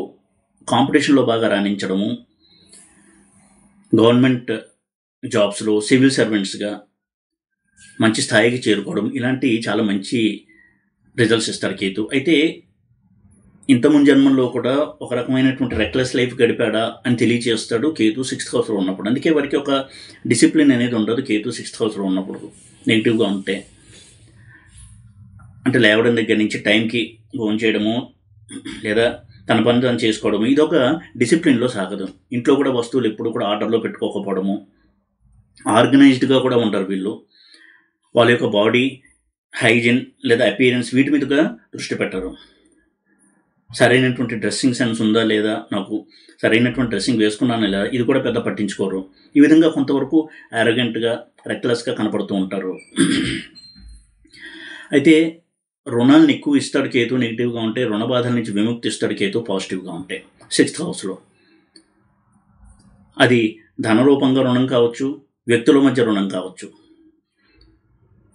కాంపిటీషన్లో బాగా రాణించడము, గవర్నమెంట్ జాబ్స్లో సివిల్ సర్వెంట్స్గా మంచి స్థాయికి చేరుకోవడం, ఇలాంటి చాలా మంచి రిజల్ట్స్ ఇస్తారు కేతు. అయితే ఇంతకుముందు జన్మల్లో కూడా ఒక రకమైనటువంటి రెక్లెస్ లైఫ్ గడిపాడా అని తెలియజేస్తాడు కేతు 6th హౌస్లో ఉన్నప్పుడు. అందుకే వారికి ఒక డిసిప్లిన్ అనేది ఉండదు కేతు 6th హౌస్లో ఉన్నప్పుడు నెగిటివ్గా ఉంటే. అంటే లేవడం దగ్గర నుంచి టైంకి భోజనం చేయడము, లేదా తన పని తను చేసుకోవడము, ఇదొక డిసిప్లిన్లో సాగదు. ఇంట్లో కూడా వస్తువులు ఎప్పుడు కూడా ఆర్డర్లో పెట్టుకోకపోవడము, ఆర్గనైజ్డ్గా కూడా ఉంటారు వీళ్ళు. వాళ్ళ యొక్క బాడీ హైజీన్ లేదా అపియరెన్స్ వీటి మీదుగా దృష్టి పెట్టరు. సరైనటువంటి డ్రెస్సింగ్ సెన్స్ ఉందా లేదా, నాకు సరైనటువంటి డ్రెస్సింగ్ వేసుకున్నాను లేదా, ఇది కూడా పెద్ద పట్టించుకోరు. ఈ విధంగా కొంతవరకు యారోగెంట్గా, రెక్లెస్గా కనపడుతూ ఉంటారు. అయితే రుణాలను ఎక్కువ ఇస్తాడు కేతు నెగిటివ్గా ఉంటే, రుణ బాధల నుంచి విముక్తి ఇస్తాడు కేతు పాజిటివ్గా ఉంటే 6th హౌస్లో. అది ధనరూపంగా రుణం కావచ్చు, వ్యక్తుల మధ్య రుణం కావచ్చు.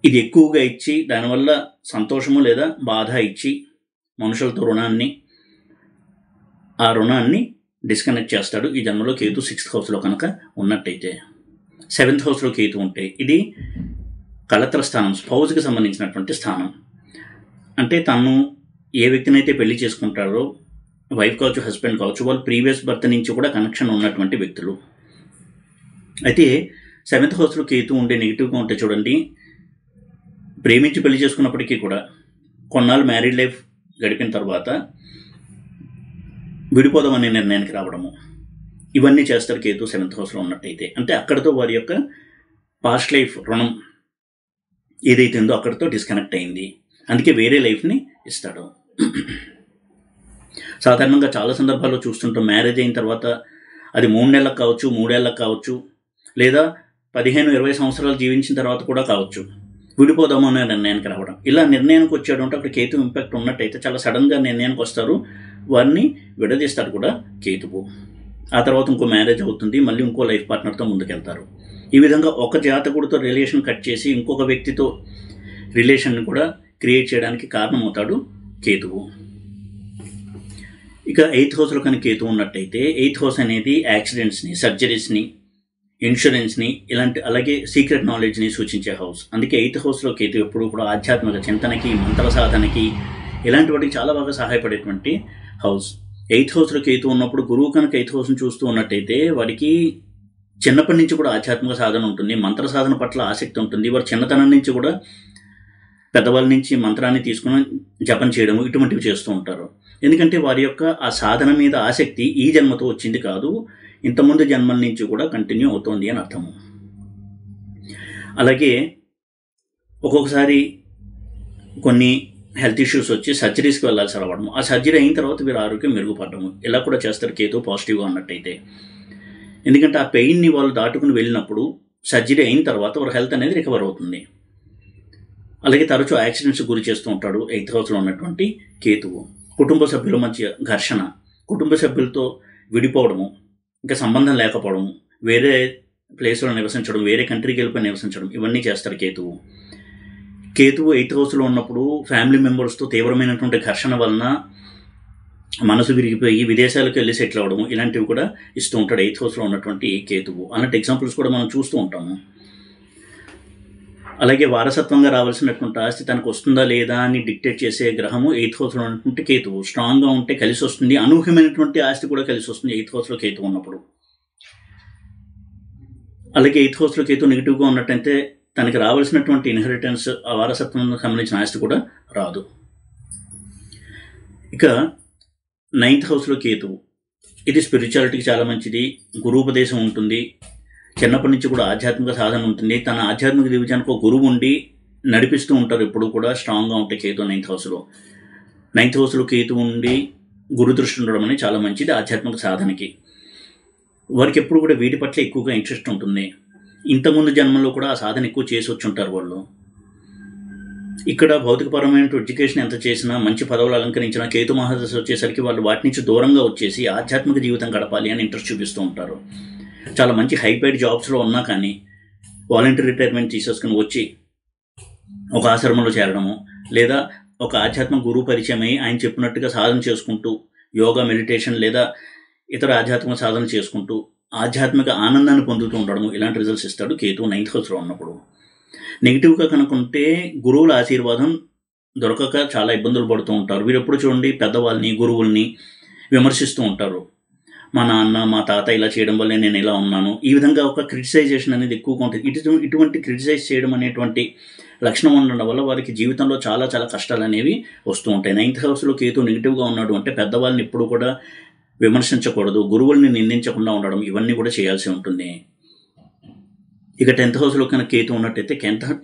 ఇది ఎక్కువగా ఇచ్చి దానివల్ల సంతోషము లేదా బాధ ఇచ్చి మనుషులతో ఆ రుణాన్ని డిస్కనెక్ట్ చేస్తాడు ఈ జన్మలో కేతు 6th హౌస్లో కనుక ఉన్నట్టయితే. 7th హౌస్లో కేతు ఉంటే ఇది కళత్ర స్థానం, స్పౌజ్కి సంబంధించినటువంటి స్థానం. అంటే తను ఏ వ్యక్తినైతే పెళ్లి చేసుకుంటారో, వైఫ్ కావచ్చు హస్బెండ్ కావచ్చు, వాళ్ళు ప్రీవియస్ బర్త్ నుంచి కూడా కనెక్షన్ ఉన్నటువంటి వ్యక్తులు. అయితే 7th హౌస్లో కేతు ఉండే నెగిటివ్గా ఉంటే చూడండి, ప్రేమించి పెళ్లి చేసుకున్నప్పటికీ కూడా కొన్నాళ్ళు మ్యారీడ్ లైఫ్ గడిపిన తర్వాత విడిపోదాం అనే నిర్ణయానికి రావడము, ఇవన్నీ చేస్తారు కేతు 7th హౌస్లో ఉన్నట్టయితే. అంటే అక్కడితో వారి యొక్క పాస్ట్ లైఫ్ రుణం ఏదైతే ఉందో అక్కడితో డిస్కనెక్ట్ అయింది, అందుకే వేరే లైఫ్ని ఇస్తాడు. సాధారణంగా చాలా సందర్భాల్లో చూస్తుంటాం, మ్యారేజ్ అయిన తర్వాత అది 3 నెలలకు కావచ్చు, 3 ఏళ్ళకు కావచ్చు, లేదా 15-20 సంవత్సరాలు జీవించిన తర్వాత కూడా కావచ్చు, విడిపోదాము అనే నిర్ణయానికి రావడం. ఇలా నిర్ణయానికి వచ్చాడు అంటే అక్కడ కేతు ఇంపాక్ట్ ఉన్నట్టయితే చాలా సడన్గా నిర్ణయానికి వస్తారు, వారిని విడదీస్తాడు కూడా కేతువు. ఆ తర్వాత ఇంకో మ్యారేజ్ అవుతుంది, మళ్ళీ ఇంకో లైఫ్ పార్ట్నర్తో ముందుకెళ్తారు. ఈ విధంగా ఒక జాతకుడితో రిలేషన్ కట్ చేసి ఇంకొక వ్యక్తితో రిలేషన్ని కూడా క్రియేట్ చేయడానికి కారణమవుతాడు కేతువు. ఇక 8th హౌస్లో కానీ కేతు ఉన్నట్టయితే 8th హౌస్ అనేది యాక్సిడెంట్స్ని, సర్జరీస్ని, ఇన్సూరెన్స్ని, ఇలాంటి అలాగే సీక్రెట్ నాలెడ్జ్ని సూచించే హౌస్. అందుకే 8th హౌస్లో కేతు ఎప్పుడు కూడా ఆధ్యాత్మిక చింతనకి, మంత్ర సాధనకి, ఇలాంటి వాటికి చాలా బాగా సహాయపడేటువంటి హౌస్. 8th హౌస్లో కేతు ఉన్నప్పుడు గురువు కనుక 8th హౌస్ని చూస్తూ ఉన్నట్టయితే వాడికి చిన్నప్పటి నుంచి కూడా ఆధ్యాత్మిక సాధన ఉంటుంది, మంత్ర సాధన పట్ల ఆసక్తి ఉంటుంది. వారు చిన్నతనం నుంచి కూడా పెద్దవాళ్ళ నుంచి మంత్రాన్ని తీసుకుని జపం చేయడము ఇటువంటివి చేస్తూ ఉంటారు. ఎందుకంటే వారి యొక్క ఆ సాధన మీద ఆసక్తి ఈ జన్మతో వచ్చింది కాదు, ఇంతకుముందు జన్మల నుంచి కూడా కంటిన్యూ అవుతోంది అని అర్థము. అలాగే ఒక్కొక్కసారి కొన్ని హెల్త్ ఇష్యూస్ వచ్చి సర్జరీస్కి వెళ్ళాల్సి రావడము, ఆ సర్జరీ అయిన తర్వాత వీరు ఆరోగ్యం మెరుగుపడము, ఇలా కూడా చేస్తారు కేతు పాజిటివ్గా ఉన్నట్టయితే. ఎందుకంటే ఆ పెయిన్ని వాళ్ళు దాటుకుని వెళ్ళినప్పుడు సర్జరీ అయిన తర్వాత వారి హెల్త్ అనేది రికవర్ అవుతుంది. అలాగే తరచూ యాక్సిడెంట్స్ గురి చేస్తూ ఉంటాడు 8th హౌస్లో ఉన్నటువంటి కేతువు. కుటుంబ సభ్యుల మధ్య ఘర్షణ, కుటుంబ సభ్యులతో విడిపోవడము, ఇంకా సంబంధం లేకపోవడము, వేరే ప్లేస్లో నివసించడం, వేరే కంట్రీకి వెళ్ళిపోయి నివసించడం, ఇవన్నీ చేస్తారు కేతువు. కేతువు 8th హౌస్లో ఉన్నప్పుడు ఫ్యామిలీ మెంబర్స్తో తీవ్రమైనటువంటి ఘర్షణ వలన మనసు విరిగిపోయి విదేశాలకు వెళ్ళి సెటిల్ అవ్వడము, ఇలాంటివి కూడా ఇస్తూ ఉంటాడు 8th హౌస్లో ఉన్నటువంటి కేతువు. అలాంటి ఎగ్జాంపుల్స్ కూడా మనం చూస్తూ ఉంటాము. అలాగే వారసత్వంగా రావాల్సినటువంటి ఆస్తి తనకు వస్తుందా లేదా అని డిక్టేట్ చేసే గ్రహము 8th హౌస్లో ఉన్నటువంటి కేతువు. స్ట్రాంగ్గా ఉంటే కలిసి వస్తుంది, అనూహ్యమైనటువంటి ఆస్తి కూడా కలిసి వస్తుంది 8th హౌస్లో కేతువు ఉన్నప్పుడు. అలాగే 8th హౌస్లో కేతు నెగిటివ్గా ఉన్నట్టయితే తనకి రావాల్సినటువంటి ఇన్హెరిటెన్స్, ఆ వారసత్వం సంబంధించిన ఆస్తి కూడా రాదు. ఇక 9th హౌస్లో కేతువు, ఇది స్పిరిచువాలిటీకి చాలా మంచిది, గురూపదేశం ఉంటుంది, చిన్నప్పటి నుంచి కూడా ఆధ్యాత్మిక సాధన ఉంటుంది. తన ఆధ్యాత్మిక జీవితానికి ఒక గురువు ఉండి నడిపిస్తూ ఉంటారు, ఎప్పుడు కూడా స్ట్రాంగ్గా ఉంటే కేతు 9th హౌస్లో. 9th హౌస్లో కేతు ఉండి గురు దృష్టి ఉండడం అనేది చాలా మంచిది ఆధ్యాత్మిక సాధనకి. వారికి ఎప్పుడు కూడా వీటి పట్ల ఎక్కువగా ఇంట్రెస్ట్ ఉంటుంది. ఇంతకుముందు జన్మలో కూడా ఆ సాధన ఎక్కువ చేసి వచ్చి ఉంటారు వాళ్ళు. ఇక్కడ భౌతికపరమైన ఎడ్యుకేషన్ ఎంత చేసినా, మంచి పదవులు అలంకరించినా కేతు మహాదశ వచ్చేసరికి వాళ్ళు వాటి నుంచి దూరంగా వచ్చేసి ఆధ్యాత్మిక జీవితం గడపాలి అని ఇంట్రెస్ట్ చూపిస్తూ ఉంటారు. చాలా మంచి హైపైడ్ జాబ్స్లో ఉన్నా కానీ వాలంటీర్ రిటైర్మెంట్ తీసేసుకుని వచ్చి ఒక ఆశ్రమంలో చేరడము, లేదా ఒక ఆధ్యాత్మిక గురువు పరిచయం అయ్యి ఆయన చెప్పినట్టుగా సాధన చేసుకుంటూ యోగా, మెడిటేషన్ లేదా ఇతర ఆధ్యాత్మిక సాధన చేసుకుంటూ ఆధ్యాత్మిక ఆనందాన్ని పొందుతూ ఉండడము, ఇలాంటి రిజల్ట్స్ ఇస్తాడు కేతు 9th హౌస్లో ఉన్నప్పుడు. నెగిటివ్గా కనుకుంటే గురువుల ఆశీర్వాదం దొరకక చాలా ఇబ్బందులు పడుతూ ఉంటారు. వీరు ఎప్పుడు చూడండి పెద్దవాళ్ళని, గురువుల్ని విమర్శిస్తూ ఉంటారు. మా నాన్న, మా తాత ఇలా చేయడం వల్లే నేను ఇలా ఉన్నాను, ఈ విధంగా ఒక క్రిటిసైజేషన్ అనేది ఎక్కువగా ఉంటుంది. ఇటువంటి క్రిటిసైజ్ చేయడం అనేటువంటి లక్షణం ఉండడం వల్ల వారికి జీవితంలో చాలా చాలా కష్టాలు అనేవి వస్తూ ఉంటాయి. 9th హౌస్లో కేతు నెగిటివ్గా ఉన్నాడు అంటే పెద్దవాళ్ళని ఎప్పుడు కూడా విమర్శించకూడదు, గురువుల్ని నిందించకుండా ఉండడం, ఇవన్నీ కూడా చేయాల్సి ఉంటుంది. ఇక 10th హౌస్లో కనుక కేతు ఉన్నట్టయితే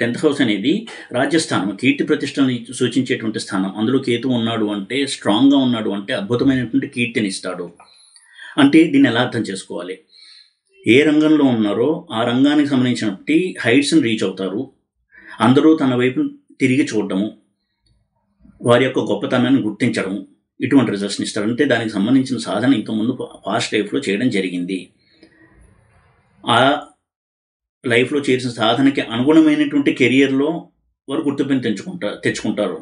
10th హౌస్ అనేది రాజ్యస్థానం, కీర్తి ప్రతిష్టని సూచించేటువంటి స్థానం. అందులో కేతు ఉన్నాడు అంటే, స్ట్రాంగ్గా ఉన్నాడు అంటే అద్భుతమైనటువంటి కీర్తిని ఇస్తాడు. అంటే దీన్ని ఎలా అర్థం చేసుకోవాలి? ఏ రంగంలో ఉన్నారో ఆ రంగానికి సంబంధించినటువంటి హైట్స్ని రీచ్ అవుతారు, అందరూ తన వైపు తిరిగి చూడడము, వారి యొక్క గొప్పతనాన్ని గుర్తించడము, ఇటువంటి రిజల్ట్స్ని ఇస్తారు. అంటే దానికి సంబంధించిన సాధన ఇంతకుముందు పాస్ట్ లైఫ్లో చేయడం జరిగింది. ఆ లైఫ్లో చేసిన సాధనకి అనుగుణమైనటువంటి కెరియర్లో వారు గుర్తింపుని తెచ్చుకుంటారు.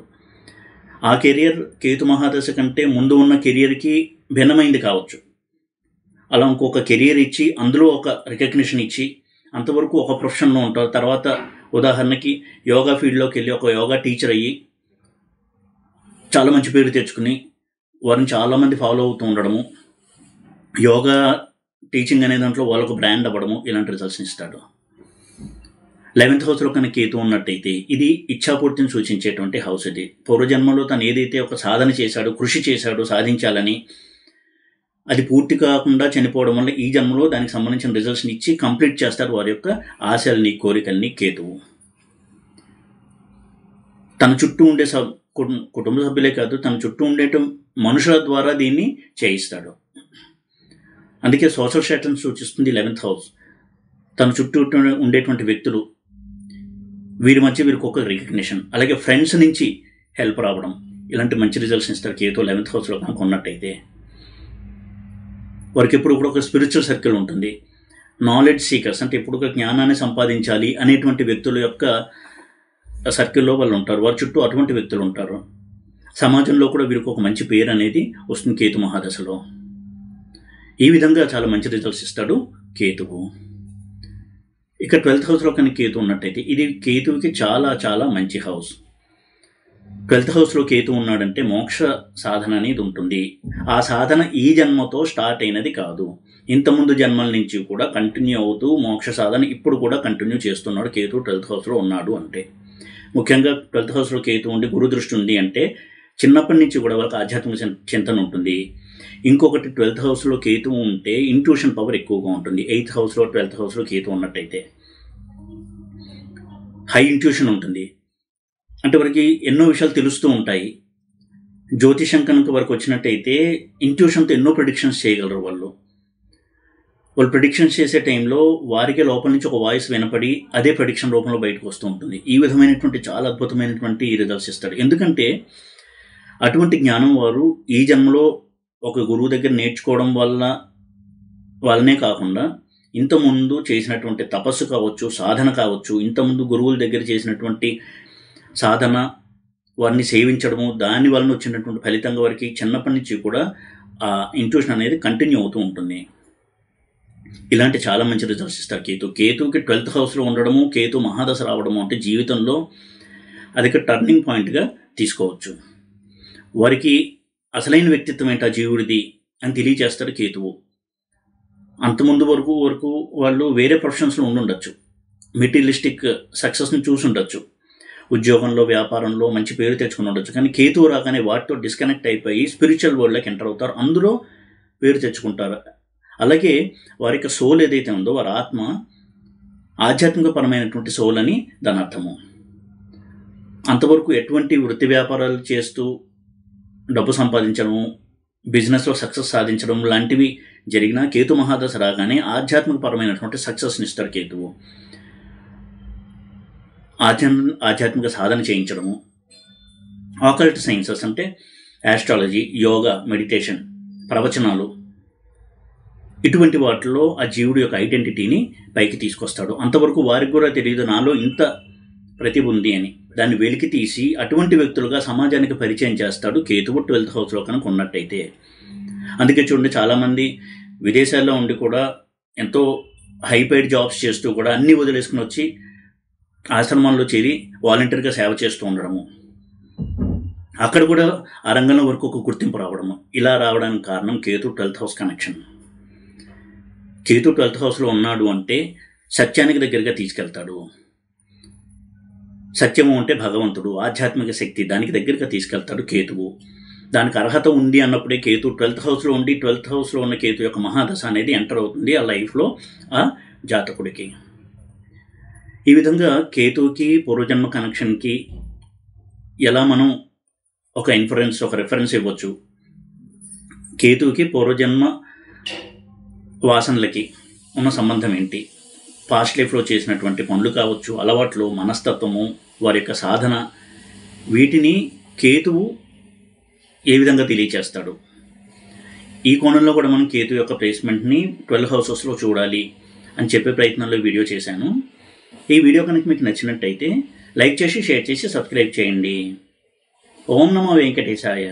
ఆ కెరియర్ కేతు మహాదశ కంటే ముందు ఉన్న కెరియర్కి భిన్నమైంది కావచ్చు, అలా ఇంకొక కెరియర్ ఇచ్చి అందులో ఒక రికగ్నిషన్ ఇచ్చి అంతవరకు ఒక ప్రొఫెషన్లో ఉంటారు. తర్వాత ఉదాహరణకి యోగా ఫీల్డ్లోకి వెళ్ళి ఒక యోగా టీచర్ అయ్యి చాలా మంచి పేరు తెచ్చుకుని వారిని చాలామంది ఫాలో అవుతూ ఉండడము, యోగా టీచింగ్ అనే దాంట్లో వాళ్ళకు బ్రాండ్ అవ్వడము, ఇలాంటి రిజల్ట్స్ని ఇస్తాడు. 11th హౌస్లో కనుక కేతు ఉన్నట్టయితే ఇది ఇచ్ఛాపూర్తిని సూచించేటువంటి హౌస్. ఇది పూర్వజన్మలో తను ఏదైతే ఒక సాధన చేశాడో, కృషి చేశాడో సాధించాలని, అది పూర్తి కాకుండా చనిపోవడం వల్ల ఈ జన్మలో దానికి సంబంధించిన రిజల్ట్స్ని ఇచ్చి కంప్లీట్ చేస్తారు వారి యొక్క ఆశల్ని, కోరికల్ని కేతువు. తన చుట్టూ ఉండే కుటుంబ సభ్యులే కాదు, తన చుట్టూ ఉండే మనుషుల ద్వారా దీన్ని చేయిస్తాడు. అందుకే సోషల్ స్టేటస్ని సూచిస్తుంది 11th హౌస్. తన చుట్టూ ఉండేటువంటి వ్యక్తులు, వీరి మధ్య వీరికి ఒక రికగ్నిషన్, అలాగే ఫ్రెండ్స్ నుంచి హెల్ప్ రావడం, ఇలాంటి మంచి రిజల్ట్స్ ఇస్తారు కేతు 11th హౌస్లో కనుక ఉన్నట్టయితే. వారికి ఎప్పుడు కూడా ఒక స్పిరిచువల్ సర్కిల్ ఉంటుంది. నాలెడ్జ్ సీకర్స్ అంటే ఎప్పుడు ఒక జ్ఞానాన్ని సంపాదించాలి అనేటువంటి వ్యక్తుల యొక్క సర్కిల్లో వాళ్ళు ఉంటారు. వారి చుట్టూ అటువంటి వ్యక్తులు ఉంటారు. సమాజంలో కూడా వీరికి ఒక మంచి పేరు అనేది వస్తుంది కేతు మహాదశలో. ఈ విధంగా చాలా మంచి రిజల్ట్స్ ఇస్తాడు కేతువు. ఇక 12th హౌస్లో కనుక కేతు ఉన్నట్టయితే ఇది కేతువుకి చాలా చాలా మంచి హౌస్. 12th హౌస్లో కేతు ఉన్నాడంటే మోక్ష సాధన అనేది ఉంటుంది. ఆ సాధన ఈ జన్మతో స్టార్ట్ అయినది కాదు, ఇంతకుముందు జన్మల నుంచి కూడా కంటిన్యూ అవుతూ మోక్ష సాధన ఇప్పుడు కూడా కంటిన్యూ చేస్తున్నాడు కేతు 12th హౌస్లో ఉన్నాడు అంటే. ముఖ్యంగా 12th హౌస్లో కేతు ఉండి గురు దృష్టి ఉంది అంటే చిన్నప్పటి నుంచి కూడా వాళ్ళకి ఆధ్యాత్మిక చింతన ఉంటుంది. ఇంకొకటి 12th హౌస్లో కేతు ఉంటే ఇంట్యూషన్ పవర్ ఎక్కువగా ఉంటుంది. 8th హౌస్లో 12th హౌస్లో కేతు ఉన్నట్టయితే హై ఇంట్యూషన్ ఉంటుంది. అంటే వారికి ఎన్నో విషయాలు తెలుస్తూ ఉంటాయి. జ్యోతిషం కనుక వరకు వచ్చినట్టయితే ఇంట్యూషన్తో ఎన్నో ప్రిడిక్షన్స్ చేయగలరు వాళ్ళు. ప్రిడిక్షన్స్ చేసే టైంలో వారికి లోపల నుంచి ఒక వాయిస్ వినపడి అదే ప్రిడిక్షన్ రూపంలో బయటకు వస్తూ ఉంటుంది. ఈ విధమైనటువంటి చాలా అద్భుతమైనటువంటి రిజల్ట్స్ ఇస్తాడు. ఎందుకంటే అటువంటి జ్ఞానం వారు ఈ జన్మలో ఒక గురువు దగ్గర నేర్చుకోవడం వల్లనే కాకుండా ఇంతకుముందు చేసినటువంటి తపస్సు కావచ్చు, సాధన కావచ్చు, ఇంతకుముందు గురువుల దగ్గర చేసినటువంటి సాధన, వారిని సేవించడము, దాని వలన వచ్చినటువంటి ఫలితంగా వారికి చిన్నప్పటి నుంచి కూడా ఆ ఇంట్యూషన్ అనేది కంటిన్యూ అవుతూ ఉంటుంది. ఇలాంటి చాలా మంచి రిజల్ట్స్ ఇస్తారు కేతు. కేతుకి 12th హౌస్లో ఉండడము, కేతు మహాదశ రావడము అంటే జీవితంలో అధిక టర్నింగ్ పాయింట్గా తీసుకోవచ్చు. వారికి అసలైన వ్యక్తిత్వం ఏంటా జీవుడిది అని తెలియజేస్తాడు కేతువు. అంతకుముందు వరకు వాళ్ళు వేరే ప్రొఫెషన్స్లో ఉండుండొచ్చు, మెటీరియలిస్టిక్ సక్సెస్ని చూసి ఉండొచ్చు, ఉద్యోగంలో వ్యాపారంలో మంచి పేరు తెచ్చుకుని ఉండొచ్చు. కానీ కేతువు రాగానే వాటితో డిస్కనెక్ట్ అయిపోయి స్పిరిచువల్ వరల్డ్లోకి ఎంటర్ అవుతారు, అందులో పేరు తెచ్చుకుంటారు. అలాగే వారి యొక్క సోల్ ఏదైతే ఉందో వారి ఆత్మ ఆధ్యాత్మికపరమైనటువంటి సోల్ అని దాని అర్థము. అంతవరకు ఎటువంటి వృత్తి వ్యాపారాలు చేస్తూ డబ్బు సంపాదించడం, బిజినెస్లో సక్సెస్ సాధించడం లాంటివి జరిగినా కేతు మహాదశ రాగానే ఆధ్యాత్మికపరమైనటువంటి సక్సెస్ని ఇస్తాడు కేతువు. ఆధ్యాత్మిక సాధన చేయించడము, ఆకల్ట్ సైన్సెస్ అంటే ఆస్ట్రాలజీ, యోగా, మెడిటేషన్, ప్రవచనాలు, ఇటువంటి వాటిల్లో ఆ జీవుడి యొక్క ఐడెంటిటీని పైకి తీసుకొస్తాడు. అంతవరకు వారికి కూడా తెలియదు నాలో ఇంత ప్రతిభ ఉంది అని. దాన్ని వెలికి తీసి అటువంటి వ్యక్తులుగా సమాజానికి పరిచయం చేస్తాడు కేతువు 12th హౌస్లో కనుక ఉన్నట్టయితే. అందుకే చూడండి, చాలామంది విదేశాల్లో ఉండి కూడా ఎంతో హైపైడ్ జాబ్స్ చేస్తూ కూడా అన్నీ వదిలేసుకుని వచ్చి ఆశ్రమాల్లో చేరి వాలంటీర్గా సేవ చేస్తూ ఉండడము, అక్కడ కూడా ఆ రంగంలో వరకు ఒక గుర్తింపు రావడము. ఇలా రావడానికి కారణం Ketu 12th house connection. Ketu 12th హౌస్లో ఉన్నాడు అంటే సత్యానికి దగ్గరగా తీసుకెళ్తాడు. సత్యము అంటే భగవంతుడు, ఆధ్యాత్మిక శక్తి, దానికి దగ్గరగా తీసుకెళ్తాడు కేతువు. దానికి అర్హత ఉంది అన్నప్పుడే కేతు 12th హౌస్లో ఉండి 12th హౌస్లో ఉన్న కేతు యొక్క మహాదశ అనేది ఎంటర్ అవుతుంది ఆ లైఫ్లో ఆ జాతకుడికి. ఈ విధంగా కేతువుకి పూర్వజన్మ కనెక్షన్కి ఎలా మనం ఒక రెఫరెన్స్ ఇవ్వచ్చు. కేతువుకి పూర్వజన్మ వాసనలకి ఉన్న సంబంధం ఏంటి, పాస్ట్ లైఫ్లో చేసినటువంటి పనులు కావచ్చు, అలవాట్లు, మనస్తత్వము, వారి యొక్క సాధన, వీటిని కేతువు ఏ విధంగా తెలియచేస్తాడు. ఈ కోణంలో కూడా మనం కేతు యొక్క ప్లేస్మెంట్ని 12 హౌసెస్లో చూడాలి అని చెప్పే ప్రయత్నంలో వీడియో చేశాను. ఈ వీడియో కనుక మీకు నచ్చినట్టయితే లైక్ చేసి, షేర్ చేసి, సబ్స్క్రైబ్ చేయండి. ఓం నమో వెంకటేశాయ.